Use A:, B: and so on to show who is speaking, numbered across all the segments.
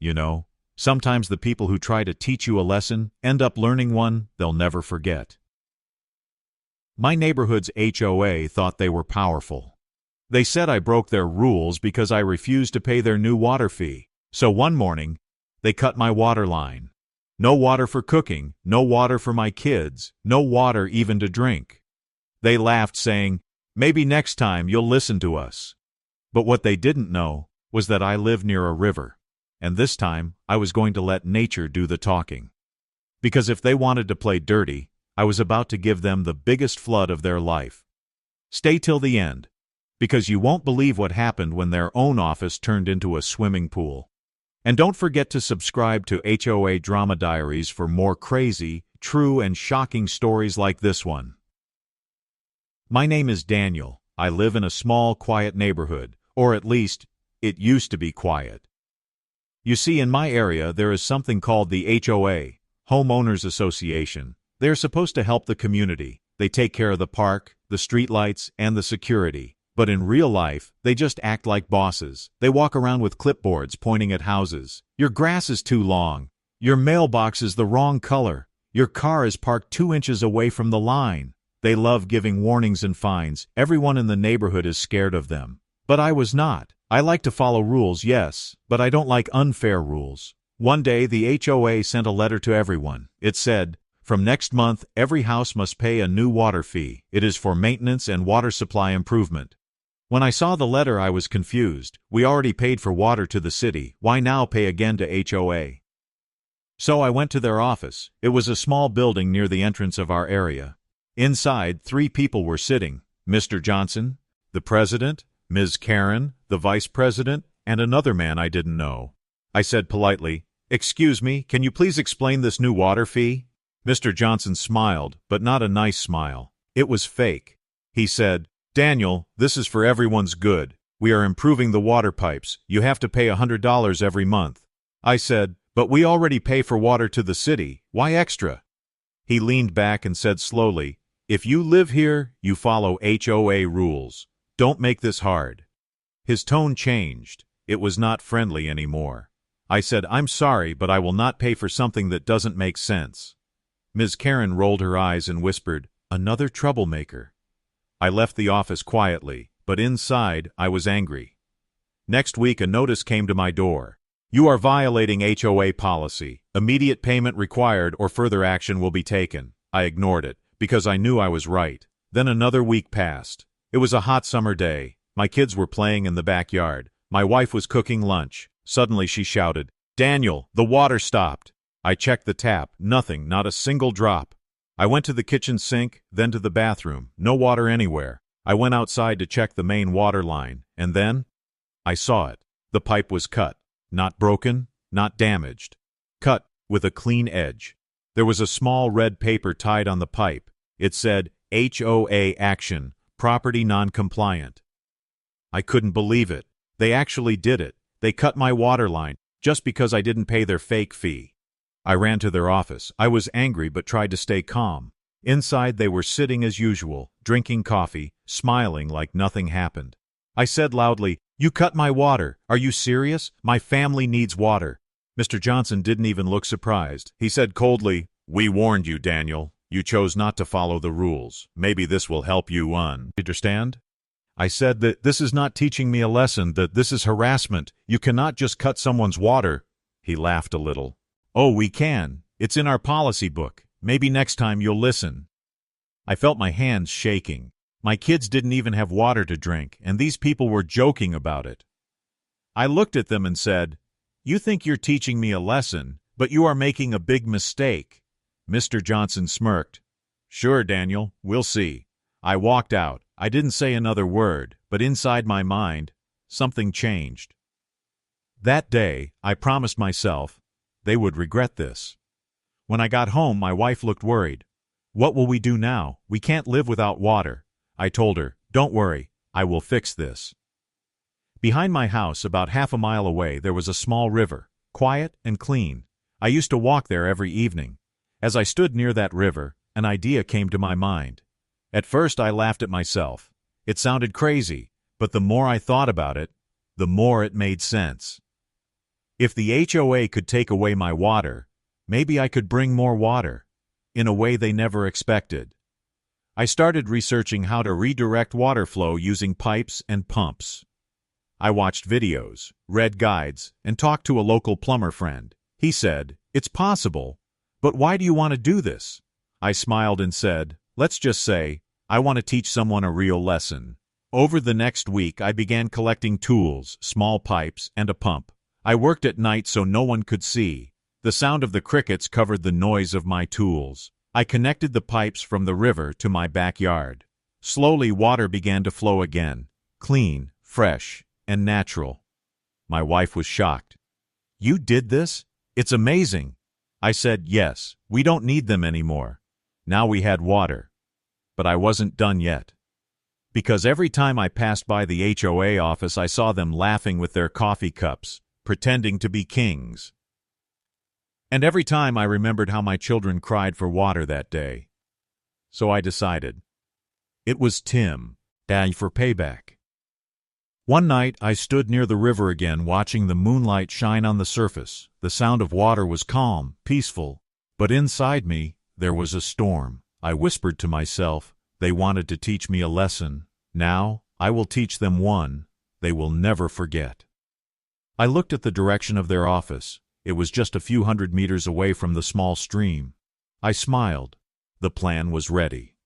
A: you know. Sometimes the people who try to teach you a lesson end up learning one they'll never forget. My neighborhood's HOA thought they were powerful. They said I broke their rules because I refused to pay their new water fee. So one morning, they cut my water line. No water for cooking, no water for my kids, no water even to drink. They laughed, saying, "Maybe next time you'll listen to us." But what they didn't know was that I live near a river, and this time I was going to let nature do the talking. Because if they wanted to play dirty, I was about to give them the biggest flood of their life. Stay till the end, because you won't believe what happened when their own office turned into a swimming pool. And don't forget to subscribe to HOA Drama Diaries for more crazy, true, and shocking stories like this one. My name is Daniel. I live in a small, quiet neighborhood, or at least, it used to be quiet. You see, in my area there is something called the HOA, Homeowners Association. They're supposed to help the community. They take care of the park, the streetlights, and the security. But in real life, they just act like bosses. They walk around with clipboards pointing at houses. Your grass is too long. Your mailbox is the wrong color. Your car is parked 2 inches away from the line. They love giving warnings and fines. Everyone in the neighborhood is scared of them. But I was not. I like to follow rules, yes, but I don't like unfair rules. One day, the HOA sent a letter to everyone. It said, "From next month, every house must pay a new water fee. It is for maintenance and water supply improvement." When I saw the letter, I was confused. We already paid for water to the city. Why now pay again to HOA? So I went to their office. It was a small building near the entrance of our area. Inside, 3 people were sitting: Mr. Johnson, the president, Ms. Karen, the vice president, and another man I didn't know. I said politely, "Excuse me, can you please explain this new water fee?" Mr. Johnson smiled, but not a nice smile. It was fake. He said, "Daniel, this is for everyone's good. We are improving the water pipes. You have to pay $100 every month." I said, "But we already pay for water to the city. Why extra?" He leaned back and said slowly, "If you live here, you follow HOA rules. Don't make this hard." His tone changed. It was not friendly anymore. I said, "I'm sorry, but I will not pay for something that doesn't make sense." Ms. Karen rolled her eyes and whispered, "Another troublemaker." I left the office quietly, but inside I was angry. Next week a notice came to my door. "You are violating HOA policy. Immediate payment required or further action will be taken." I ignored it, because I knew I was right. Then another week passed. It was a hot summer day. My kids were playing in the backyard. My wife was cooking lunch. Suddenly she shouted, "Daniel, the water stopped." I checked the tap. Nothing, not a single drop. I went to the kitchen sink, then to the bathroom. No water anywhere. I went outside to check the main water line, and then I saw it. The pipe was cut. Not broken, not damaged. Cut with a clean edge. There was a small red paper tied on the pipe. It said, "HOA action, property non-compliant." I couldn't believe it. They actually did it. They cut my water line, just because I didn't pay their fake fee. I ran to their office. I was angry but tried to stay calm. Inside they were sitting as usual, drinking coffee, smiling like nothing happened. I said loudly, "You cut my water. Are you serious? My family needs water." Mr. Johnson didn't even look surprised. He said coldly, "We warned you, Daniel. You chose not to follow the rules. Maybe this will help you understand?" I said that this is not teaching me a lesson, that this is harassment. You cannot just cut someone's water. He laughed a little. "Oh, we can. It's in our policy book. Maybe next time you'll listen." I felt my hands shaking. My kids didn't even have water to drink, and these people were joking about it. I looked at them and said, "You think you're teaching me a lesson, but you are making a big mistake." Mr. Johnson smirked. "Sure, Daniel, we'll see." I walked out. I didn't say another word, but inside my mind, something changed. That day, I promised myself they would regret this. When I got home, my wife looked worried. "What will we do now? We can't live without water." I told her, "Don't worry, I will fix this." Behind my house, about half a mile away, there was a small river, quiet and clean. I used to walk there every evening. As I stood near that river, an idea came to my mind. At first I laughed at myself. It sounded crazy, but the more I thought about it, the more it made sense. If the HOA could take away my water, maybe I could bring more water, in a way they never expected. I started researching how to redirect water flow using pipes and pumps. I watched videos, read guides, and talked to a local plumber friend. He said, "It's possible, but why do you want to do this?" I smiled and said, "Let's just say, I want to teach someone a real lesson." Over the next week, I began collecting tools, small pipes, and a pump. I worked at night so no one could see. The sound of the crickets covered the noise of my tools. I connected the pipes from the river to my backyard. Slowly, water began to flow again, clean, fresh, and natural. My wife was shocked. "You did this? It's amazing." I said, "Yes, we don't need them anymore." Now we had water. But I wasn't done yet. Because every time I passed by the HOA office, I saw them laughing with their coffee cups, pretending to be kings. And every time I remembered how my children cried for water that day. So I decided. It was time for payback. One night, I stood near the river again, watching the moonlight shine on the surface. The sound of water was calm, peaceful, but inside me, there was a storm. I whispered to myself, they wanted to teach me a lesson. Now, I will teach them one they will never forget. I looked at the direction of their office. It was just a few hundred meters away from the small stream. I smiled. The plan was ready.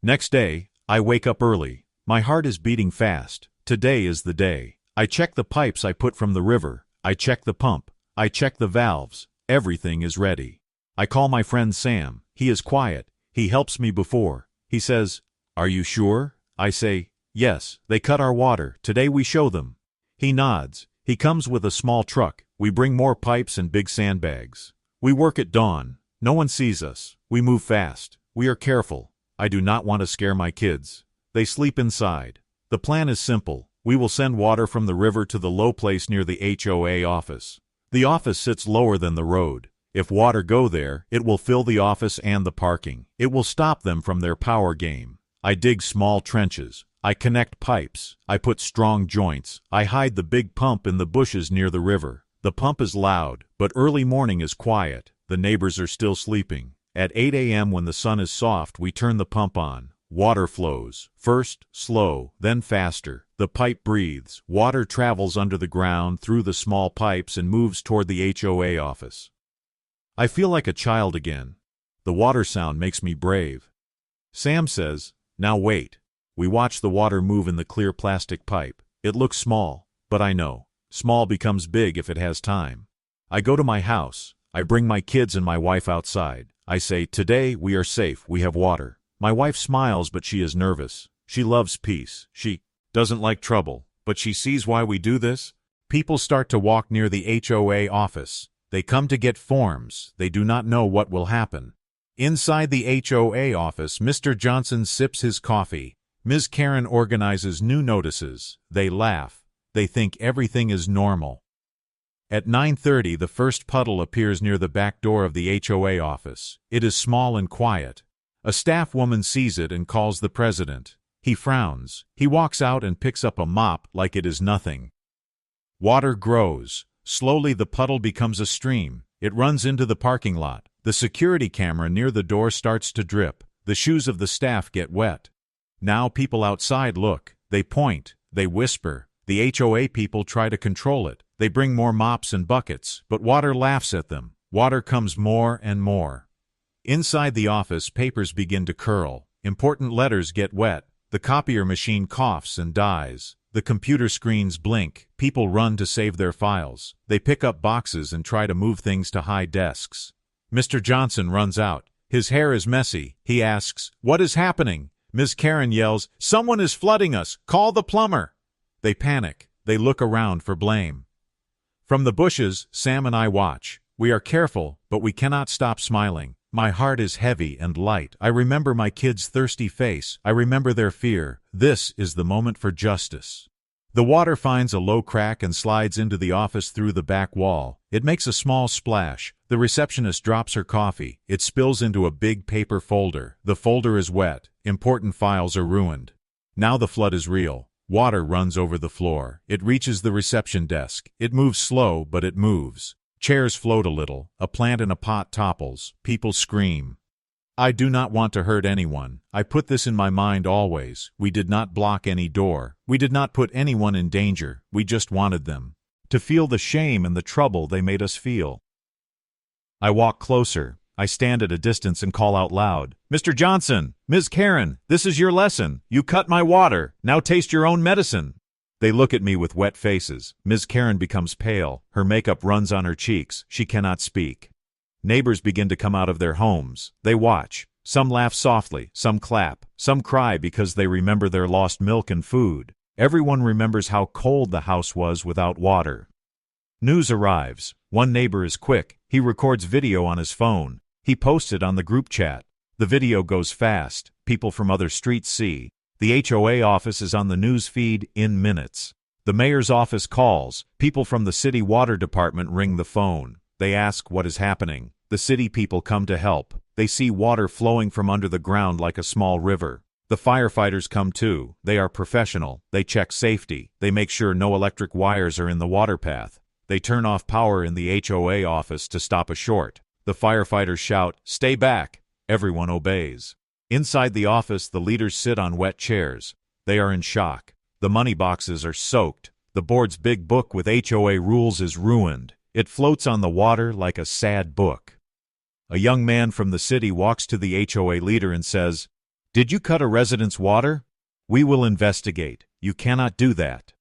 A: Next day, I wake up early. My heart is beating fast. Today is the day. I check the pipes I put from the river. I check the pump. I check the valves. Everything is ready. I call my friend Sam. He is quiet. He helps me before. He says, "Are you sure?" I say, "Yes, they cut our water. Today we show them." He nods. He comes with a small truck. We bring more pipes and big sandbags. We work at dawn. No one sees us. We move fast. We are careful. I do not want to scare my kids. They sleep inside. The plan is simple. We will send water from the river to the low place near the HOA office. The office sits lower than the road. If water go there, it will fill the office and the parking. It will stop them from their power game. I dig small trenches. I connect pipes. I put strong joints. I hide the big pump in the bushes near the river. The pump is loud, but early morning is quiet. The neighbors are still sleeping. At 8 a.m. when the sun is soft, we turn the pump on. Water flows, first slow, then faster. The pipe breathes. Water travels under the ground through the small pipes and moves toward the HOA office. I feel like a child again. The water sound makes me brave. Sam says, "Now wait." We watch the water move in the clear plastic pipe. It looks small, but I know. Small becomes big if it has time. I go to my house. I bring my kids and my wife outside. I say, "Today we are safe. We have water." My wife smiles, but she is nervous. She loves peace. She doesn't like trouble, but she sees why we do this. People start to walk near the HOA office. They come to get forms. They do not know what will happen. Inside the HOA office, Mr. Johnson sips his coffee. Ms. Karen organizes new notices. They laugh. They think everything is normal. At 9:30, the first puddle appears near the back door of the HOA office. It is small and quiet. A staff woman sees it and calls the president. He frowns. He walks out and picks up a mop like it is nothing. Water grows. Slowly the puddle becomes a stream. It runs into the parking lot. The security camera near the door starts to drip. The shoes of the staff get wet. Now people outside look. They point. They whisper. The HOA people try to control it. They bring more mops and buckets, but water laughs at them. Water comes more and more. Inside the office, papers begin to curl. Important letters get wet. The copier machine coughs and dies. The computer screens blink. People run to save their files. They pick up boxes and try to move things to high desks. Mr. Johnson runs out. His hair is messy. He asks, "What is happening?" Ms. Karen yells, "Someone is flooding us! Call the plumber!" They panic. They look around for blame. From the bushes, Sam and I watch. We are careful, but we cannot stop smiling. My heart is heavy and light. I remember my kids' thirsty face. I remember their fear. This is the moment for justice. The water finds a low crack and slides into the office through the back wall. It makes a small splash. The receptionist drops her coffee. It spills into a big paper folder. The folder is wet. Important files are ruined. Now the flood is real. Water runs over the floor. It reaches the reception desk. It moves slow, but it moves. Chairs float a little. A plant in a pot topples. People scream. I do not want to hurt anyone. I put this in my mind always. We did not block any door. We did not put anyone in danger. We just wanted them to feel the shame and the trouble they made us feel. I walk closer. I stand at a distance and call out loud, "Mr. Johnson, Ms. Karen, this is your lesson. You cut my water. Now taste your own medicine." They look at me with wet faces. Ms. Karen becomes pale. Her makeup runs on her cheeks. She cannot speak. Neighbors begin to come out of their homes. They watch. Some laugh softly. Some clap. Some cry because they remember their lost milk and food. Everyone remembers how cold the house was without water. News arrives. One neighbor is quick. He records video on his phone. He posts it on the group chat. The video goes fast. People from other streets see. The HOA office is on the news feed in minutes. The mayor's office calls. People from the city water department ring the phone. They ask what is happening. The city people come to help. They see water flowing from under the ground like a small river. The firefighters come too. They are professional. They check safety. They make sure no electric wires are in the water path. They turn off power in the HOA office to stop a short. The firefighters shout, "Stay back!" Everyone obeys. Inside the office, the leaders sit on wet chairs. They are in shock. The money boxes are soaked. The board's big book with HOA rules is ruined. It floats on the water like a sad book. A young man from the city walks to the HOA leader and says, "Did you cut a resident's water? We will investigate. You cannot do that."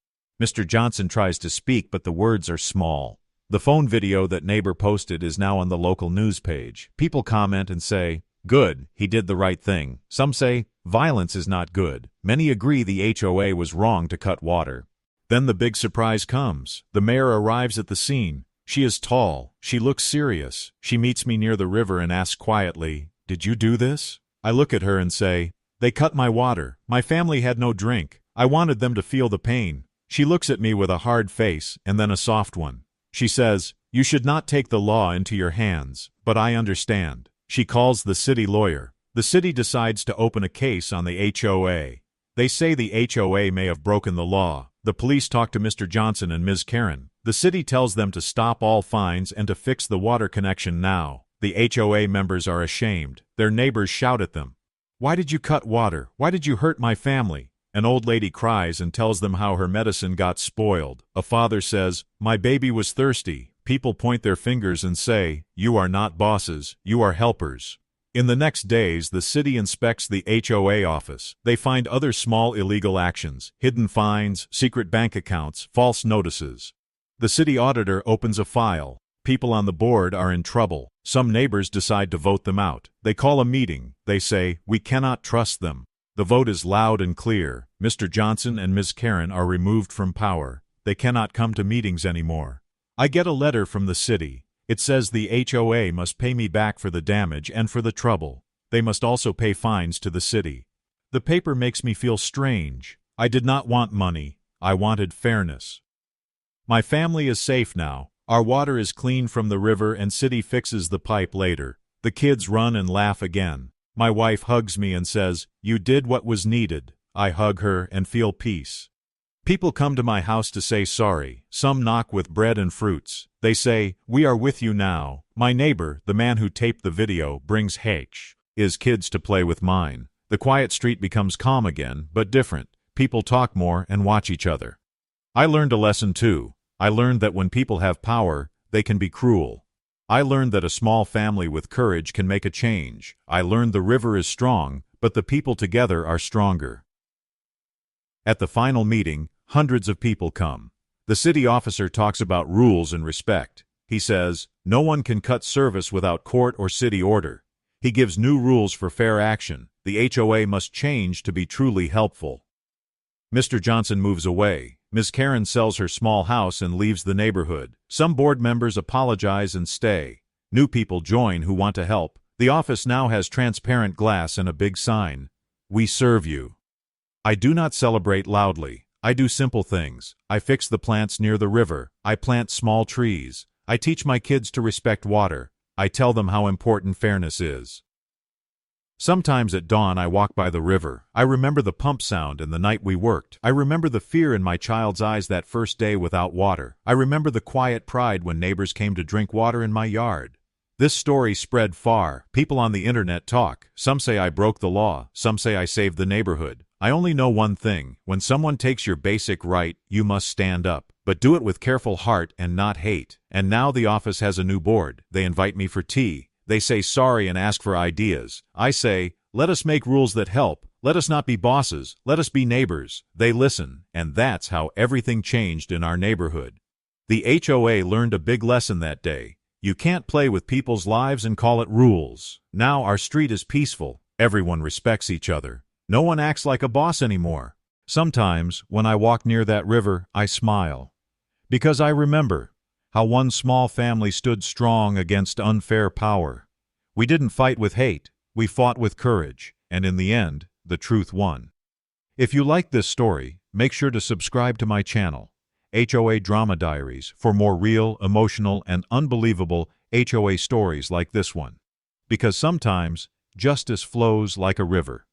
A: Mr. Johnson tries to speak, but the words are small. The phone video that neighbor posted is now on the local news page. People comment and say, "Good, he did the right thing." Some say, "Violence is not good." Many agree the HOA was wrong to cut water. Then the big surprise comes. The mayor arrives at the scene. She is tall. She looks serious. She meets me near the river and asks quietly, "Did you do this?" I look at her and say, "They cut my water. My family had no drink. I wanted them to feel the pain." She looks at me with a hard face and then a soft one. She says, "You should not take the law into your hands, but I understand." She calls the city lawyer. The city decides to open a case on the HOA. They say the HOA may have broken the law. The police talk to Mr. Johnson and Ms. Karen. The city tells them to stop all fines and to fix the water connection now. The HOA members are ashamed. Their neighbors shout at them, "Why did you cut water? Why did you hurt my family?" An old lady cries and tells them how her medicine got spoiled. A father says, "My baby was thirsty." People point their fingers and say, "You are not bosses, you are helpers." In the next days, the city inspects the HOA office. They find other small illegal actions, hidden fines, secret bank accounts, false notices. The city auditor opens a file. People on the board are in trouble. Some neighbors decide to vote them out. They call a meeting. They say, "We cannot trust them." The vote is loud and clear. Mr. Johnson and Ms. Karen are removed from power. They cannot come to meetings anymore. I get a letter from the city. It says the HOA must pay me back for the damage and for the trouble. They must also pay fines to the city. The paper makes me feel strange. I did not want money. I wanted fairness. My family is safe now. Our water is clean from the river and city fixes the pipe later. The kids run and laugh again. My wife hugs me and says, "You did what was needed." I hug her and feel peace. People come to my house to say sorry. Some knock with bread and fruits. They say, "We are with you now." My neighbor, the man who taped the video, brings his kids to play with mine. The quiet street becomes calm again, but different. People talk more and watch each other. I learned a lesson too. I learned that when people have power, they can be cruel. I learned that a small family with courage can make a change. I learned the river is strong, but the people together are stronger. At the final meeting, hundreds of people come. The city officer talks about rules and respect. He says, no one can cut service without court or city order. He gives new rules for fair action. The HOA must change to be truly helpful. Mr. Johnson moves away. Ms. Karen sells her small house and leaves the neighborhood. Some board members apologize and stay. New people join who want to help. The office now has transparent glass and a big sign. "We serve you." I do not celebrate loudly. I do simple things. I fix the plants near the river. I plant small trees. I teach my kids to respect water. I tell them how important fairness is. Sometimes at dawn I walk by the river. I remember the pump sound and the night we worked. I remember the fear in my child's eyes that first day without water. I remember the quiet pride when neighbors came to drink water in my yard. This story spread far. People on the internet talk. Some say I broke the law. Some say I saved the neighborhood. I only know one thing. When someone takes your basic right, you must stand up. But do it with careful heart and not hate. And now the office has a new board. They invite me for tea. They say sorry and ask for ideas. I say, let us make rules that help. Let us not be bosses. Let us be neighbors. They listen, and that's how everything changed in our neighborhood. The HOA learned a big lesson that day. You can't play with people's lives and call it rules. Now our street is peaceful. Everyone respects each other. No one acts like a boss anymore. Sometimes, when I walk near that river, I smile. Because I remember how one small family stood strong against unfair power. We didn't fight with hate, we fought with courage, and in the end, the truth won. If you like this story, make sure to subscribe to my channel, HOA Drama Diaries, for more real, emotional, and unbelievable HOA stories like this one. Because sometimes, justice flows like a river.